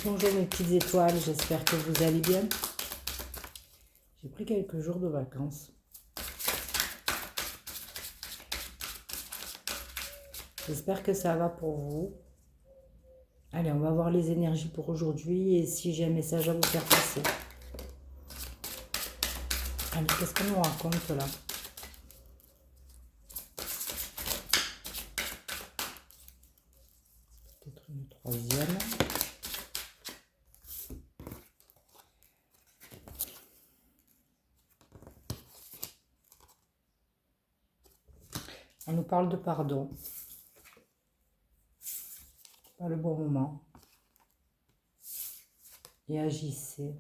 Bonjour mes petites étoiles, j'espère que vous allez bien. J'ai pris quelques jours de vacances. J'espère que ça va pour vous. Allez, on va voir les énergies pour aujourd'hui et si j'ai un message à vous faire passer. Allez, qu'est-ce qu'on nous raconte là? Peut-être une troisième. On nous parle de pardon. Pas le bon moment. Et agissez.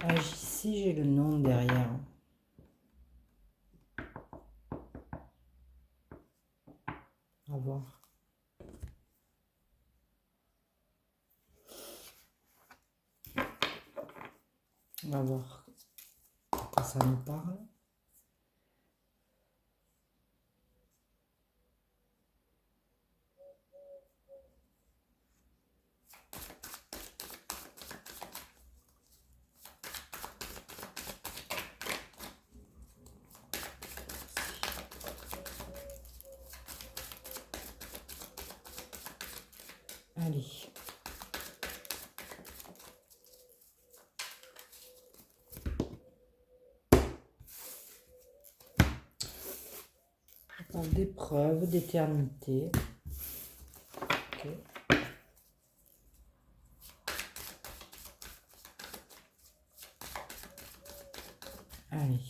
Agissez, j'ai le nom derrière. À voir. On va voir quand ça nous parle. Allez. On parle d'épreuve, d'éternité. Ok. Allez.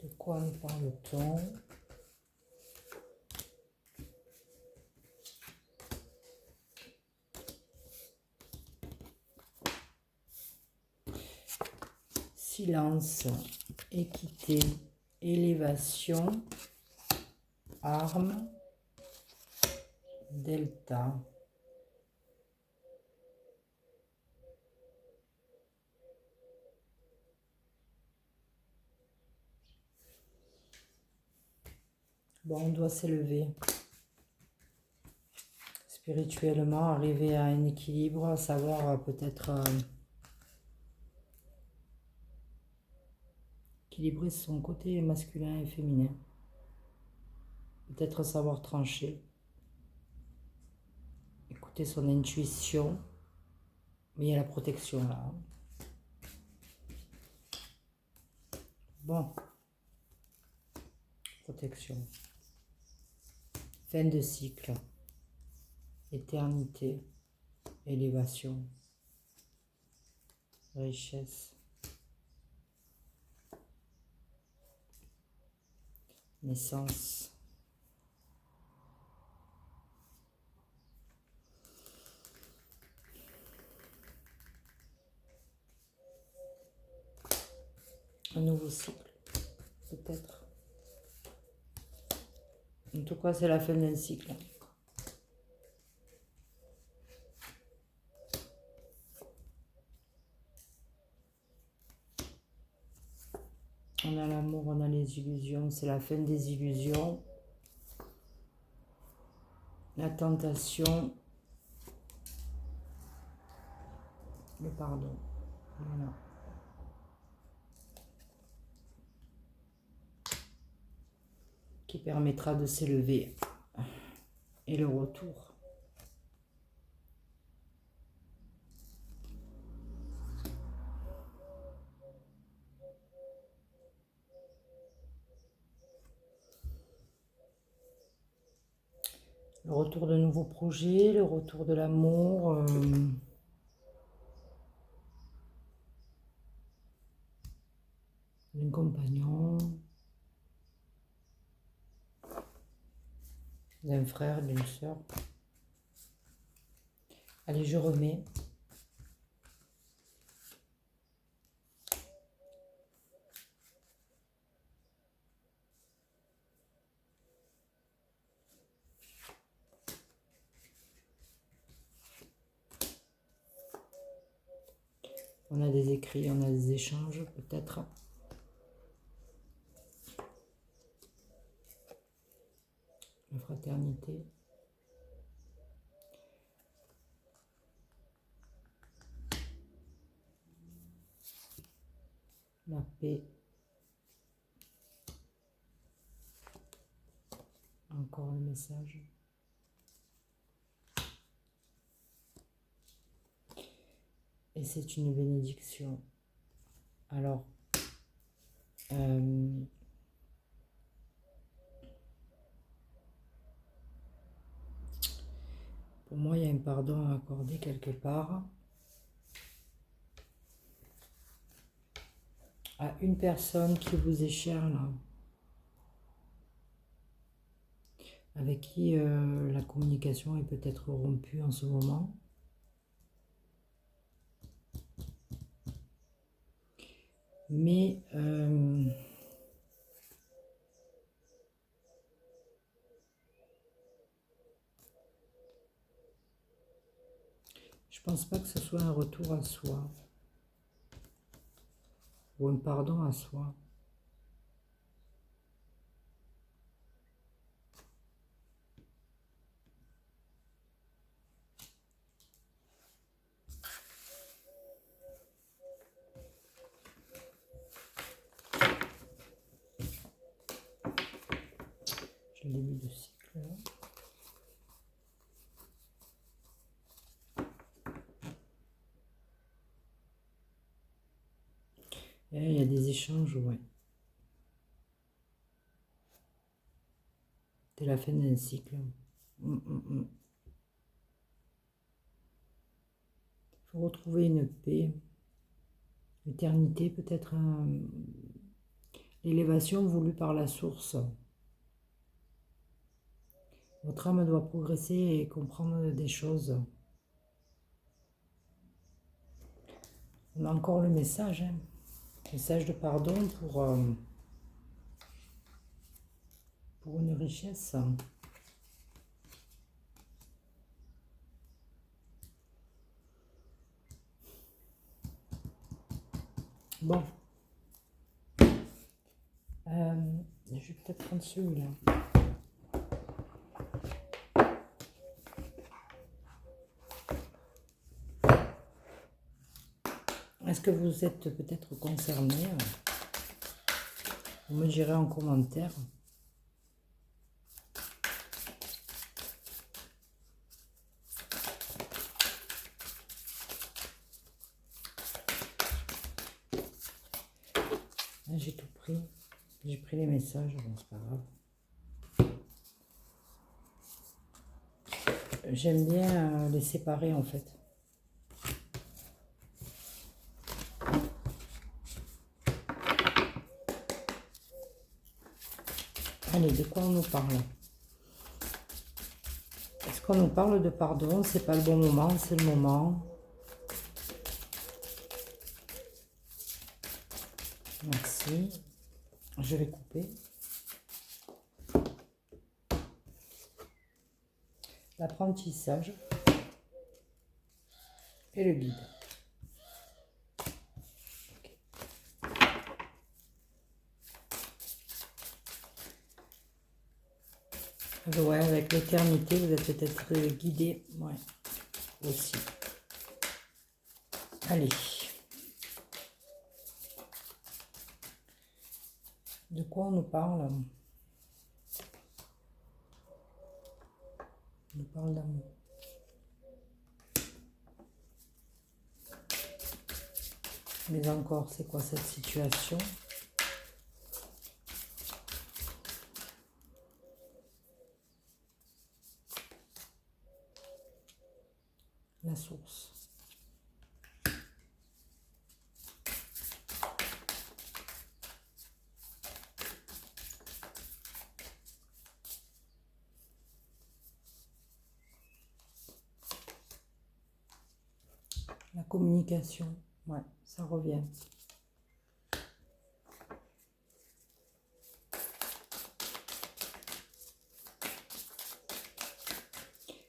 De quoi nous parle-t-on? Silence, équité, élévation, arme, delta. Bon, on doit s'élever. Spirituellement, arriver à un équilibre, savoir peut-être équilibrer son côté masculin et féminin. Peut-être savoir trancher. Écouter son intuition. Mais il y a la protection là. Bon. Protection. Fin de cycle. Éternité. Élévation. Richesse. Naissance. Un nouveau cycle, peut-être. En tout cas, c'est la fin d'un cycle. On a l'amour, on a les illusions, c'est la fin des illusions. La tentation. Le pardon. Voilà. Qui permettra de s'élever. Et le retour. Le retour de nouveaux projets, le retour de l'amour. D'un compagnon. D'un frère, d'une soeur. Allez, je remets. On a des écrits, on a des échanges, peut-être. La fraternité. La paix. Encore le message. Et c'est une bénédiction. Alors, pour moi, il y a un pardon à accorder quelque part à une personne qui vous est chère, là, avec qui la communication est peut-être rompue en ce moment. Mais je pense pas que ce soit un retour à soi ou un pardon à soi. J'ai le début de cycle là. Et il y a des échanges, ouais. C'est la fin d'un cycle. Il faut retrouver une paix, l'éternité, peut-être l'élévation voulue par la source. Votre âme doit progresser et comprendre des choses. On a encore le message, hein. Message de pardon pour une richesse. Bon. Je vais peut-être prendre celui-là. Est-ce que vous êtes peut-être concerné? Vous me direz en commentaire. J'ai tout pris. J'ai pris les messages, bon, c'est pas grave. J'aime bien les séparer en fait. Allez, de quoi on nous parle? Est-ce qu'on nous parle de pardon? C'est pas le bon moment, c'est le moment. Merci. Je vais couper. L'apprentissage et le guide. Ouais, avec l'éternité, vous êtes peut-être guidé. Ouais, aussi. Allez. De quoi on nous parle? On nous parle d'amour. Mais encore, c'est quoi cette situation? La source. La communication, ouais, ça revient.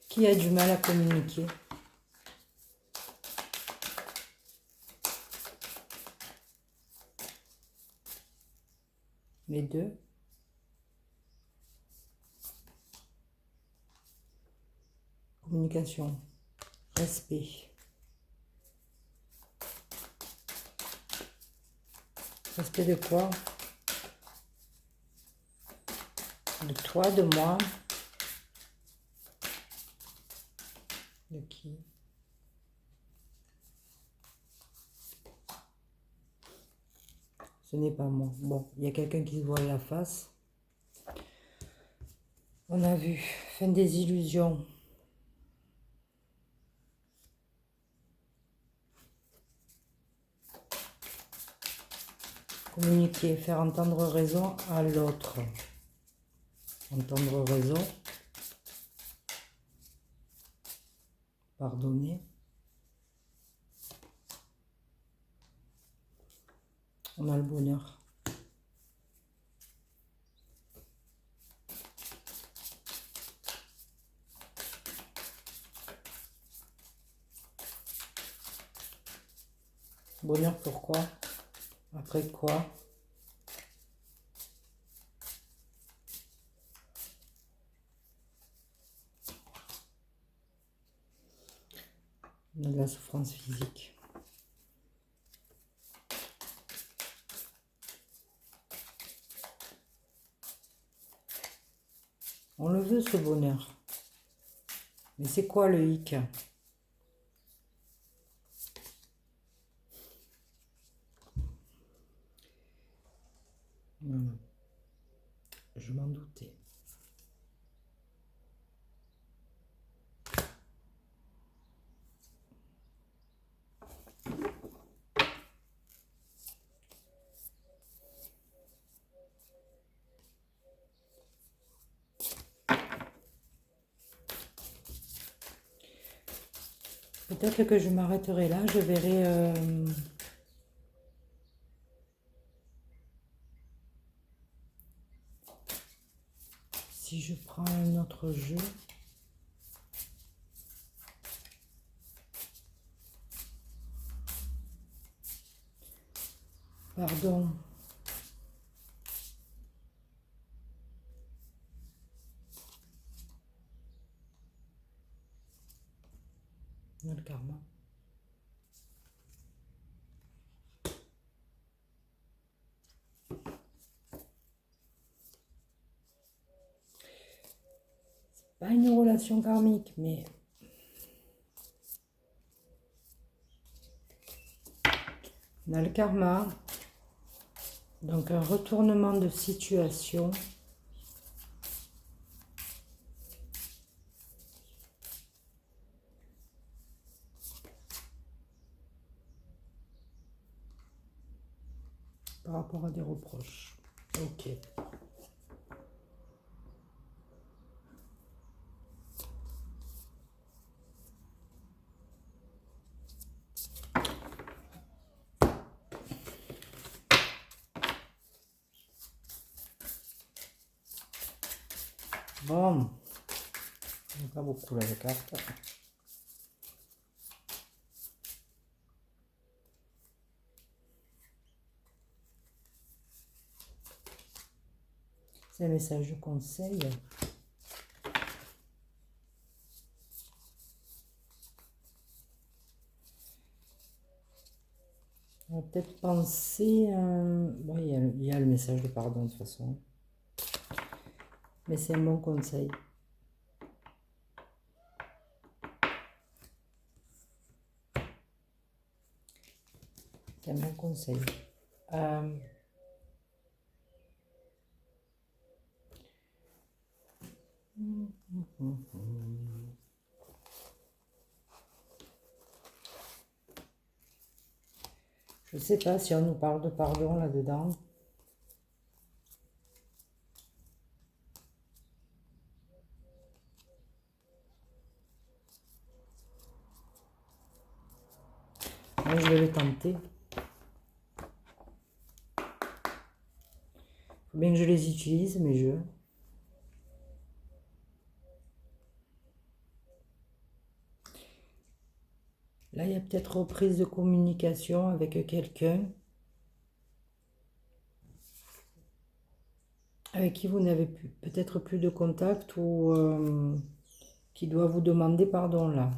Qui a du mal à communiquer? les deux. Communication, respect. Respect de quoi? De toi, de moi. De qui? Ce n'est pas moi. Bon, il y a quelqu'un qui se voit la face. On a vu. Fin des illusions. Communiquer, faire entendre raison à l'autre. Entendre raison. Pardonner. On a le bonheur. Bonheur pourquoi? Après quoi? On a de la souffrance physique. On le veut ce bonheur. Mais c'est quoi le hic? Je m'en doutais. Peut-être que je m'arrêterai là, je verrai si je prends un autre jeu. Pardon. On a le karma. Pas une relation karmique, mais on a le karma. Donc un retournement de situation. Par rapport à des reproches. Ok. Bon. Il n'y a pas beaucoup là de cartes. C'est un message de conseil. On va peut-être penser... Bon, il y a le message de pardon de toute façon. Mais c'est un bon conseil. C'est un bon conseil. Je ne sais pas si on nous parle de pardon là-dedans. Moi, je vais le tenter. Il faut bien que je les utilise, mes jeux. Là, il y a peut-être reprise de communication avec quelqu'un. avec qui vous n'avez peut-être plus de contact ou qui doit vous demander pardon là.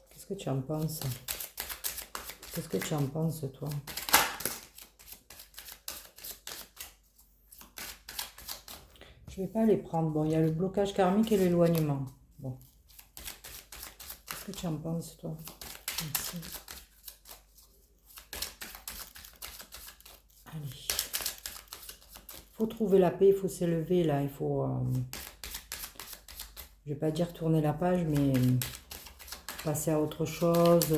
Qu'est-ce que tu en penses? Qu'est-ce que tu en penses, toi? Je ne vais pas les prendre. Bon, il y a le blocage karmique et l'éloignement. Bon. Qu'est-ce que tu en penses, toi? Merci. Allez. Il faut trouver la paix, il faut s'élever, là. Il faut... je ne vais pas dire tourner la page, mais passer à autre chose.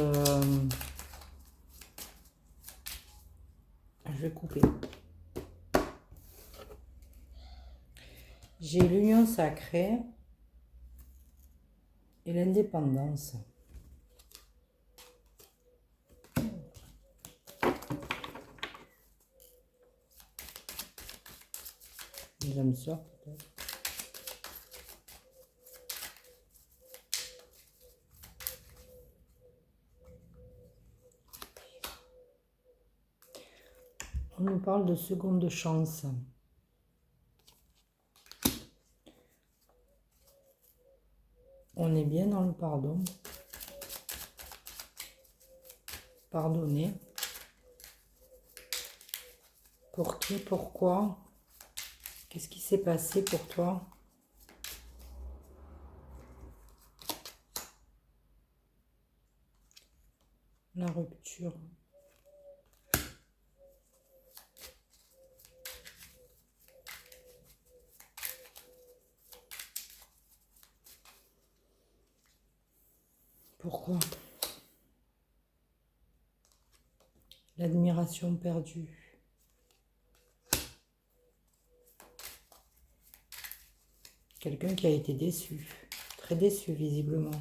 Je vais couper. J'ai l'union sacrée et l'indépendance. J'aime ça, peut-être. On nous parle de seconde chance. On est bien dans le pardon. Pardonner. Pour qui? Pourquoi? Qu'est-ce qui s'est passé pour toi? La rupture. Pourquoi? L'admiration perdue. Quelqu'un qui a été déçu. Très déçu, visiblement.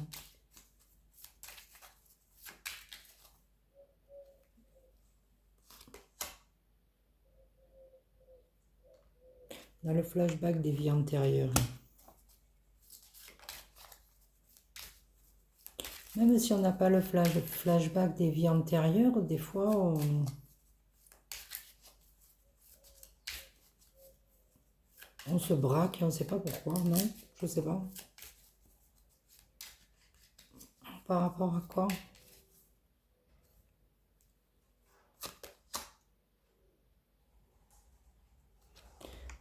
Dans le flashback des vies antérieures. Même si on n'a pas le flashback des vies antérieures, des fois on se braque et on ne sait pas pourquoi, non? Je ne sais pas. Par rapport à quoi?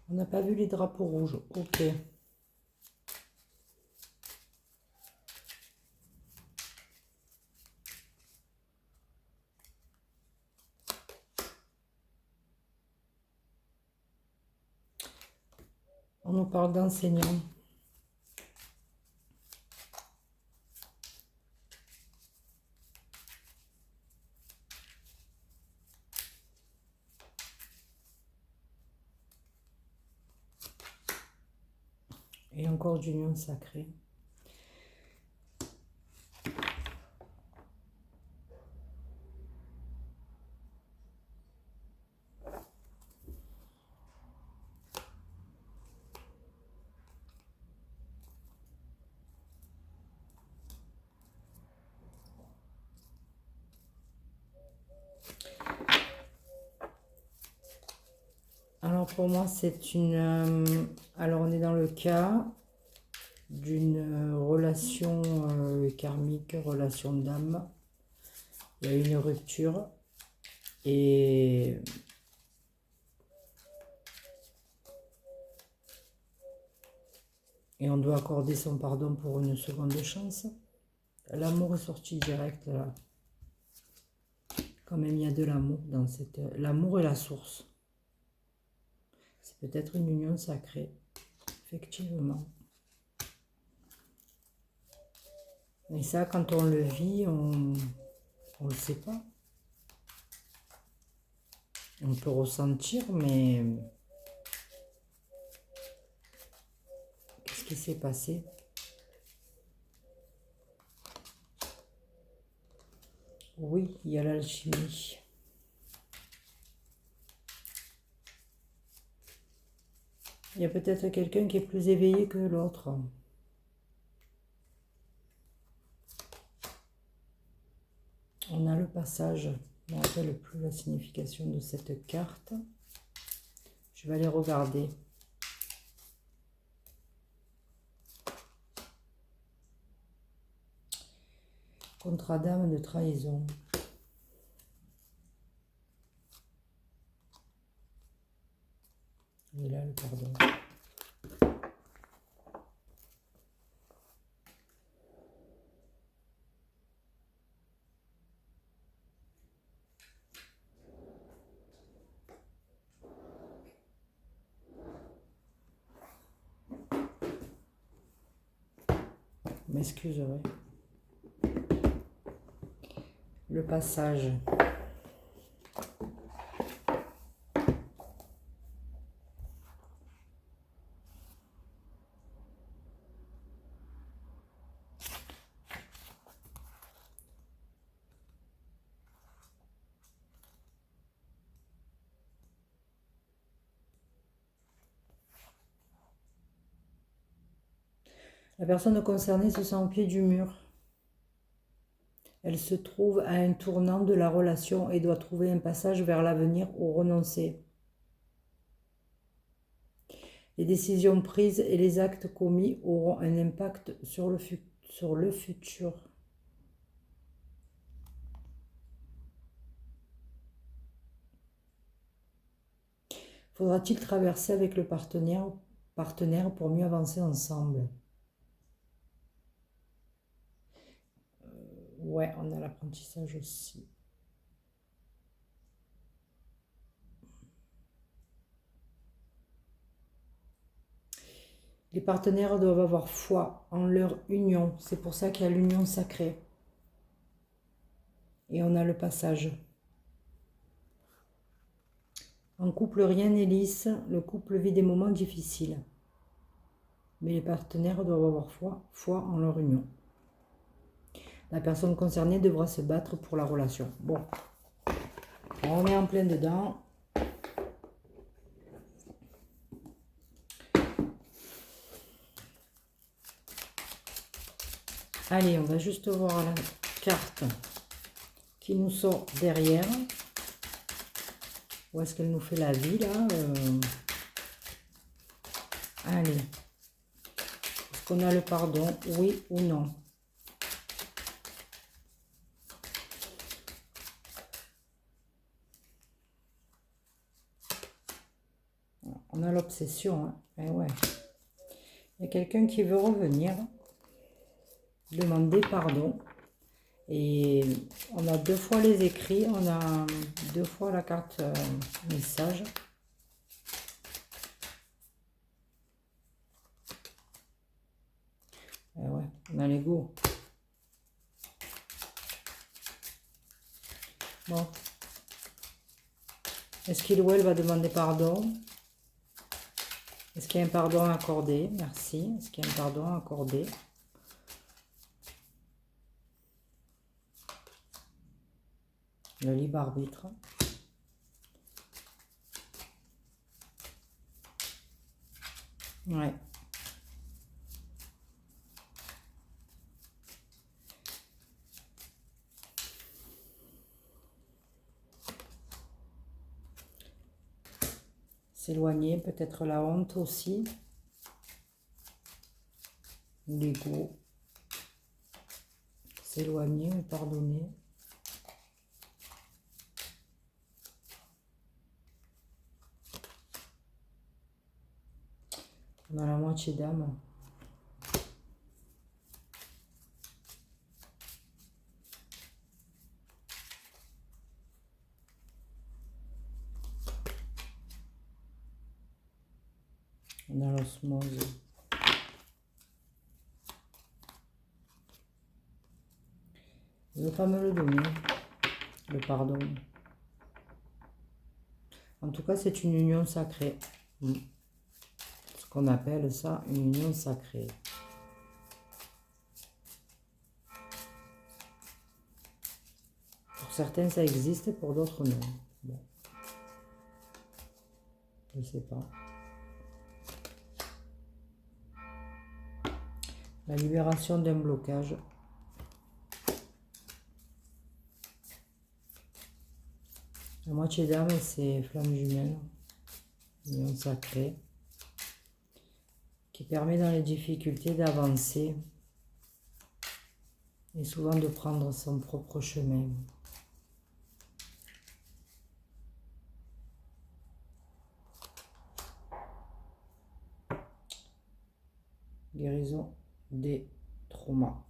On n'a pas vu les drapeaux rouges. Ok. On nous parle d'enseignants. Et encore d'union sacrée. Alors pour moi, c'est une... alors on est dans le cas d'une relation karmique, relation d'âme. Il y a une rupture et on doit accorder son pardon pour une seconde chance. L'amour est sorti direct là. Quand même, il y a de l'amour dans cette... L'amour est la source. C'est peut-être une union sacrée, effectivement. Et ça, quand on le vit, on ne le sait pas. On peut ressentir, mais qu'est-ce qui s'est passé? Oui, il y a l'alchimie. Il y a peut-être quelqu'un qui est plus éveillé que l'autre. On a le passage. Je ne me rappelle plus la signification de cette carte. Je vais aller regarder. Contrat d'âme de trahison. Et là, le pardon. M'excuserez. Le passage. La personne concernée se sent au pied du mur. Elle se trouve à un tournant de la relation et doit trouver un passage vers l'avenir ou renoncer. Les décisions prises et les actes commis auront un impact sur le futur. Faudra-t-il traverser avec le partenaire pour mieux avancer ensemble? Ouais, on a l'apprentissage aussi. Les partenaires doivent avoir foi en leur union. C'est pour ça qu'il y a l'union sacrée. Et on a le passage. En couple, rien n'est lisse. Le couple vit des moments difficiles. Mais les partenaires doivent avoir foi en leur union. La personne concernée devra se battre pour la relation. Bon, on est en plein dedans. Allez, on va juste voir la carte qui nous sort derrière. Où est-ce qu'elle nous fait la vie, là Allez. Est-ce qu'on a le pardon, oui ou non? On a l'obsession, hein. Eh ouais. Il y a quelqu'un qui veut revenir, demander pardon. Et on a deux fois les écrits, on a deux fois la carte message. Et ouais, on a l'ego. Bon. Est-ce qu'il ou elle va demander pardon? Est-ce qu'il y a un pardon accordé? Merci. Est-ce qu'il y a un pardon accordé? Le libre arbitre. Ouais. S'éloigner, peut-être la honte aussi. L'ego. S'éloigner ou pardonner. On a la moitié d'âme. On a l'osmose. Il ne veut pas me le donner, le pardon. En tout cas, c'est une union sacrée. Ce qu'on appelle ça une union sacrée. Pour certains, ça existe, pour d'autres, non. Bon. Je ne sais pas. La libération d'un blocage. moitié d'âme, c'est flamme jumelle, union sacrée, qui permet dans les difficultés d'avancer et souvent de prendre son propre chemin. Guérison des traumas.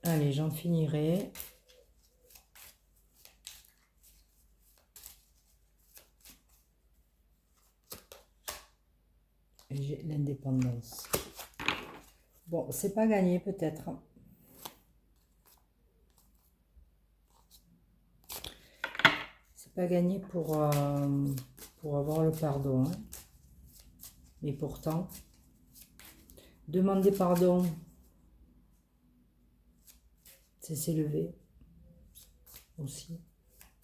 Allez, j'en finirai. Et j'ai l'indépendance. Bon, c'est pas gagné peut-être. C'est pas gagné pour avoir le pardon. Hein. Mais pourtant, demander pardon, c'est s'élever aussi.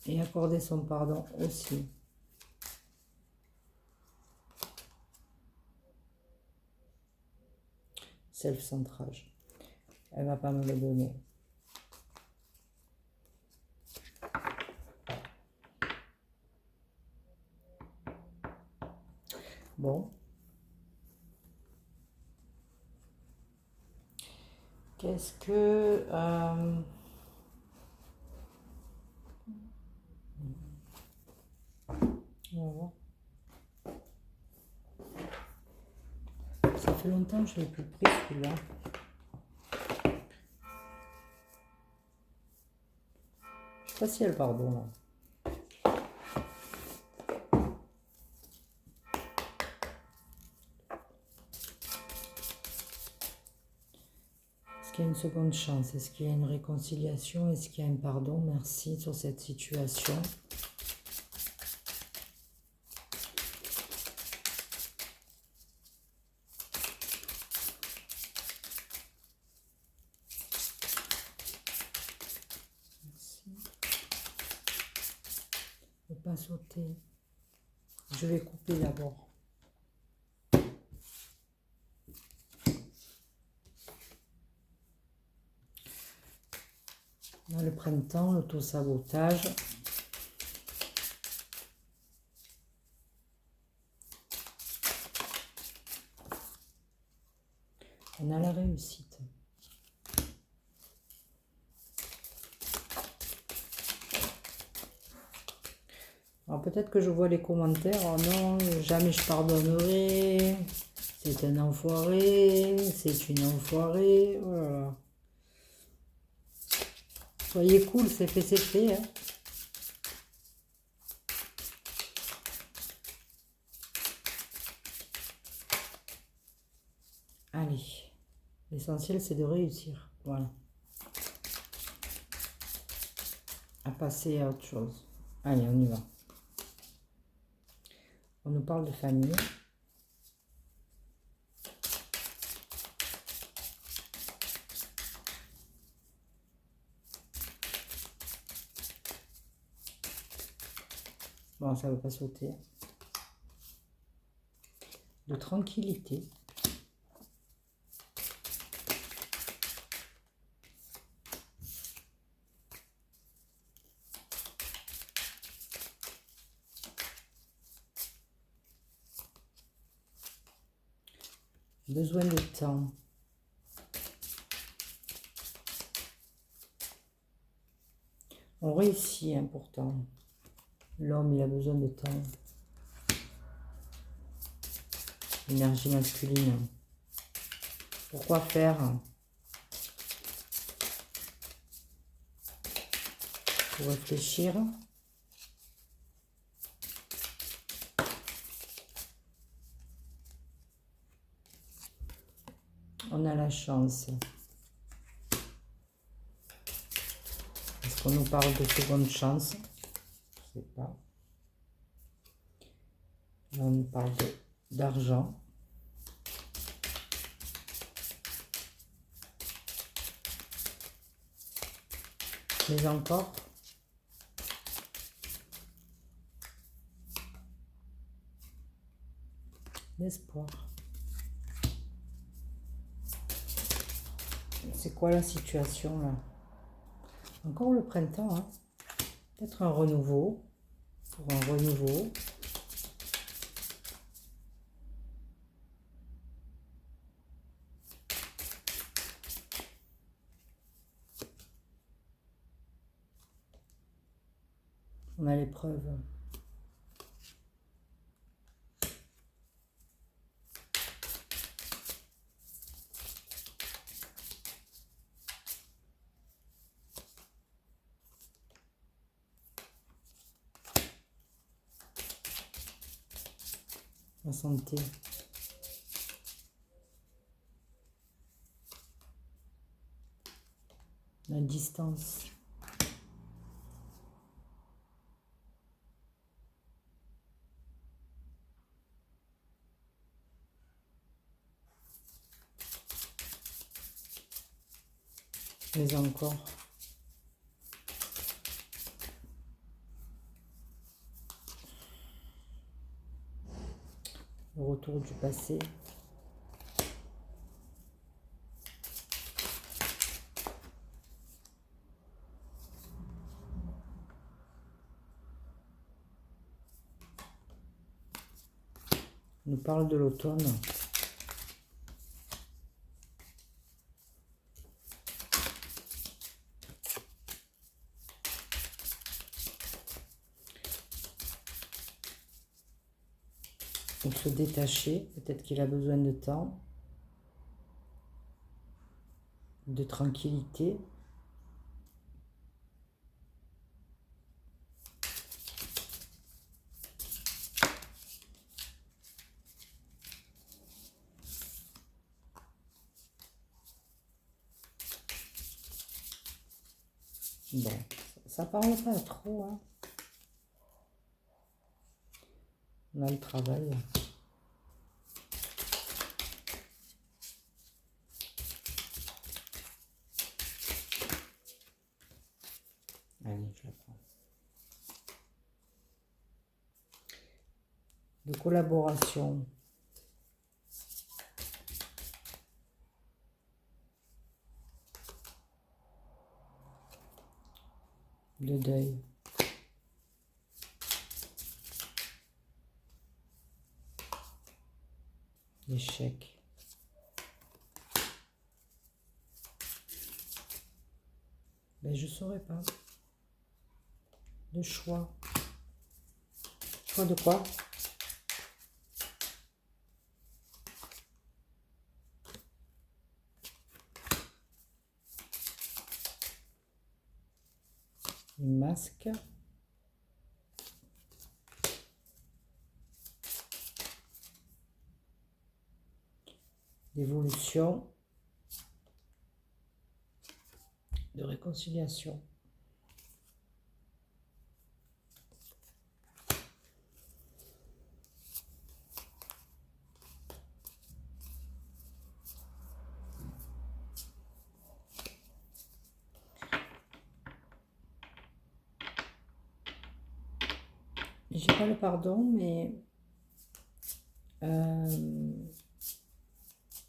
Et accorder son pardon aussi. Self-centrage. Elle va pas me le donner. Bon. Qu'est-ce que... on va voir. Ça fait longtemps que je l'ai plus pris celui-là. Je sais pas si elle pardon là. Est-ce qu'il y a une seconde chance? Est-ce qu'il y a une réconciliation? Est-ce qu'il y a un pardon? Merci sur cette situation. Merci. Ne pas sauter. Je vais couper d'abord. Dans le printemps, l'auto-sabotage. On a la réussite. Alors peut-être que je vois les commentaires. Oh non, jamais je pardonnerai. C'est un enfoiré. C'est une enfoirée. Oh là là. Soyez cool, c'est fait, c'est fait. Hein. Allez, l'essentiel c'est de réussir. Voilà. À passer à autre chose. Allez, on y va. On nous parle de famille. Bon, ça ne veut pas sauter. De tranquillité. Besoin de temps. On réussit, hein, pourtant. L'homme, il a besoin de temps. Énergie masculine. Pourquoi faire? Pour réfléchir. On a la chance. Est-ce qu'on nous parle de seconde chance? Je ne sais pas. Là, on nous parle d'argent. Mais encore, l'espoir. C'est quoi la situation là? Encore le printemps, hein? Peut-être un renouveau. Pour un renouveau. On a l'épreuve. La santé. La distance. Mais encore. Le retour du passé. On nous parle de l'automne. Pour se détacher, peut-être qu'il a besoin de temps, de tranquillité. Bon, ça parle pas trop, hein. On a le travail. Allez, je la prends. De collaboration. De deuil. L'échec. Mais je ne saurais pas. Le choix. Choix de quoi? Masque. D'évolution. De réconciliation. J'ai pas le pardon, mais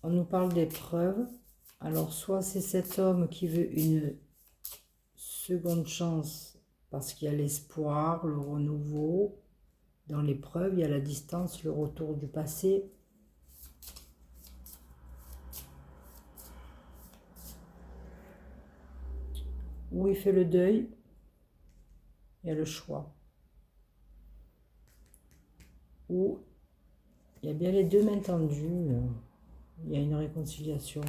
on nous parle d'épreuves. Alors, soit c'est cet homme qui veut une seconde chance parce qu'il y a l'espoir, le renouveau. Dans l'épreuve, il y a la distance, le retour du passé. Ou il fait le deuil, il y a le choix. Ou il y a bien les deux mains tendues, il y a une réconciliation.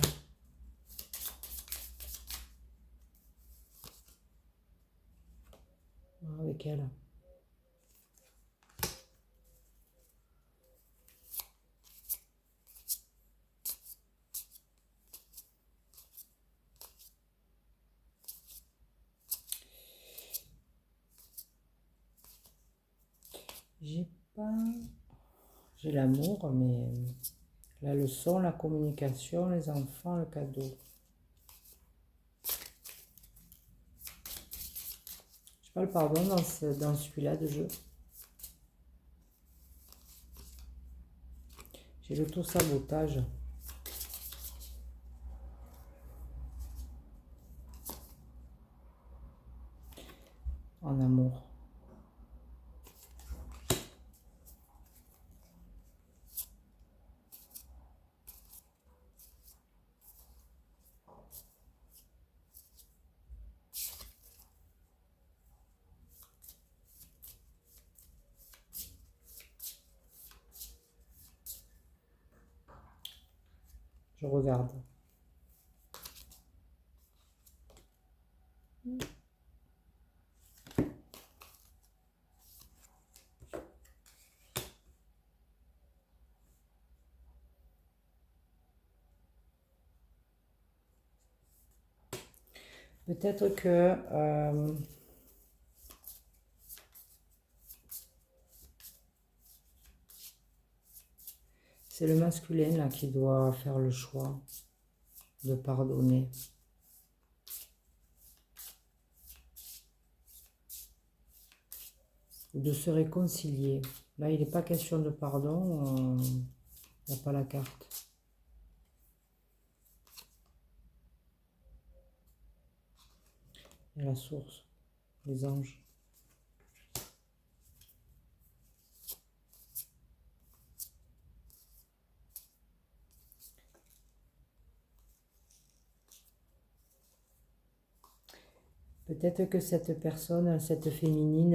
Avec elle. J'ai pas... J'ai l'amour, mais la leçon, la communication, les enfants, le cadeau. J'ai pas le pardon dans celui-là de jeu. J'ai l'auto-sabotage. En amour. Je regarde. Peut-être que c'est le masculin là qui doit faire le choix de pardonner. Ou de se réconcilier. Là, il n'est pas question de pardon, il n'y a pas la carte. Et la source, les anges. Peut-être que cette personne, cette féminine,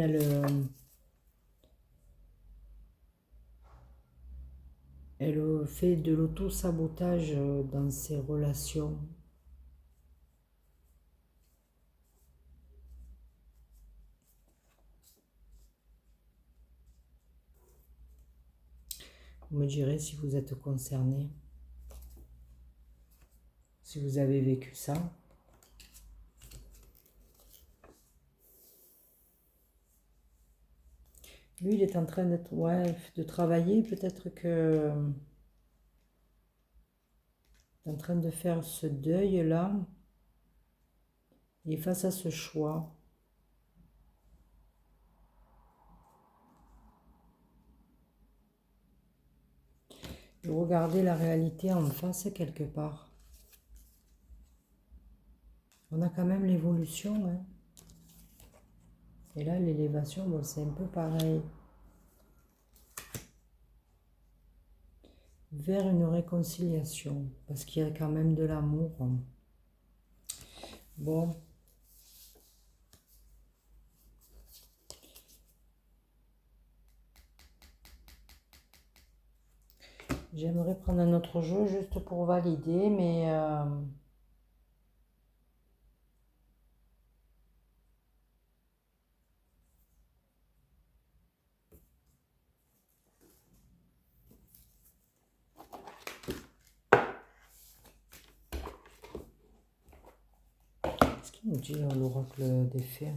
elle fait de l'auto-sabotage dans ses relations. Vous me direz si vous êtes concerné, si vous avez vécu ça. Lui, il est en train de travailler. Peut-être que il est en train de faire ce deuil-là. Il est face à ce choix. Vous regardez la réalité en face quelque part. On a quand même l'évolution. Hein. Et là, l'élévation, bon, c'est un peu pareil. Vers une réconciliation. Parce qu'il y a quand même de l'amour. Bon. J'aimerais prendre un autre jeu juste pour valider, mais... Qu'est-ce qu'il nous dit l'oracle des fées?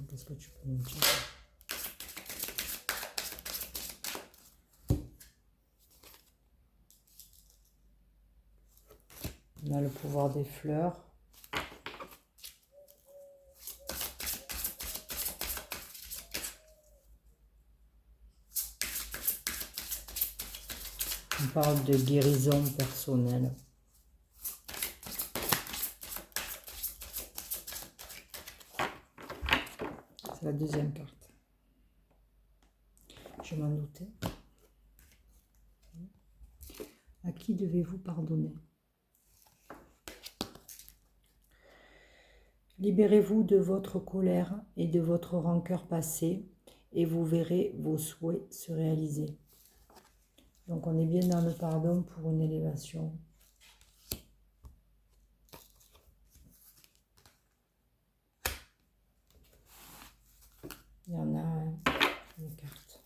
Qu'est-ce que tu peux nous dire? On a le pouvoir des fleurs. On parle de guérison personnelle. C'est la deuxième carte. Je m'en doutais. À qui devez-vous pardonner? Libérez-vous de votre colère et de votre rancœur passée et vous verrez vos souhaits se réaliser. Donc on est bien dans le pardon pour une élévation. Il y en a une carte.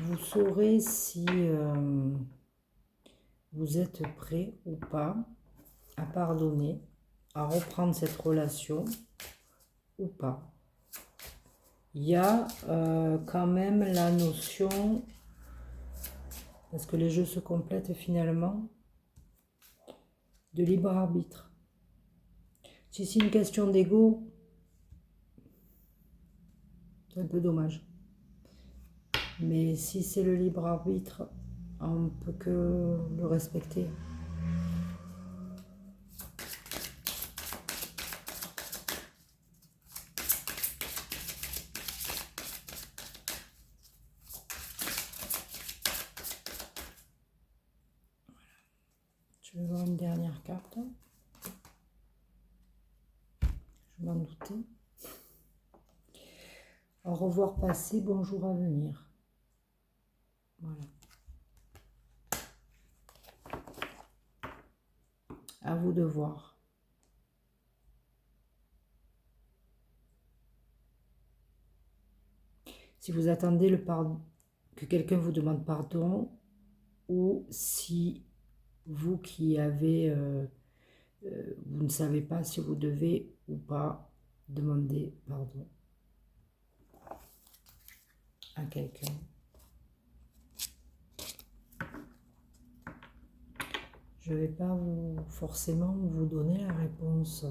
vous saurez si vous êtes prêt ou pas à pardonner, à reprendre cette relation ou pas. Il y a quand même la notion, parce que les jeux se complètent finalement, de libre arbitre. Si c'est une question d'ego, c'est un peu dommage. Mais si c'est le libre arbitre, on ne peut que le respecter. Je vais voir une dernière carte. Je m'en doutais. Au revoir passé, bonjour à venir. Voilà. À vous de voir. Si vous attendez le pardon, que quelqu'un vous demande pardon, ou si vous qui avez, vous ne savez pas si vous devez ou pas demander pardon à quelqu'un. Je ne vais pas forcément vous donner la réponse.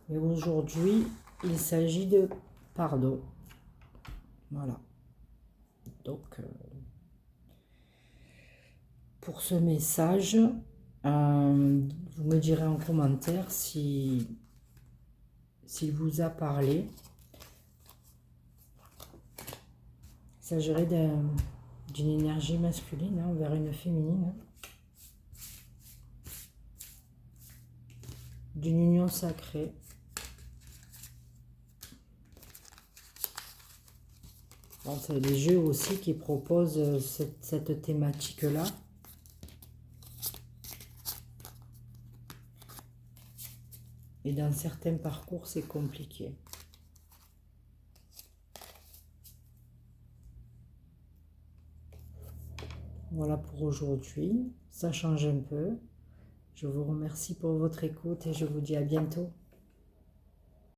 Mais aujourd'hui, il s'agit de pardon. Voilà. Donc, pour ce message, vous me direz en commentaire s'il vous a parlé. Il s'agirait d'une énergie masculine vers une féminine. D'une union sacrée. Bon, c'est des jeux aussi qui proposent cette thématique-là. Et dans certains parcours, c'est compliqué. Voilà pour aujourd'hui. Ça change un peu. Je vous remercie pour votre écoute et je vous dis à bientôt.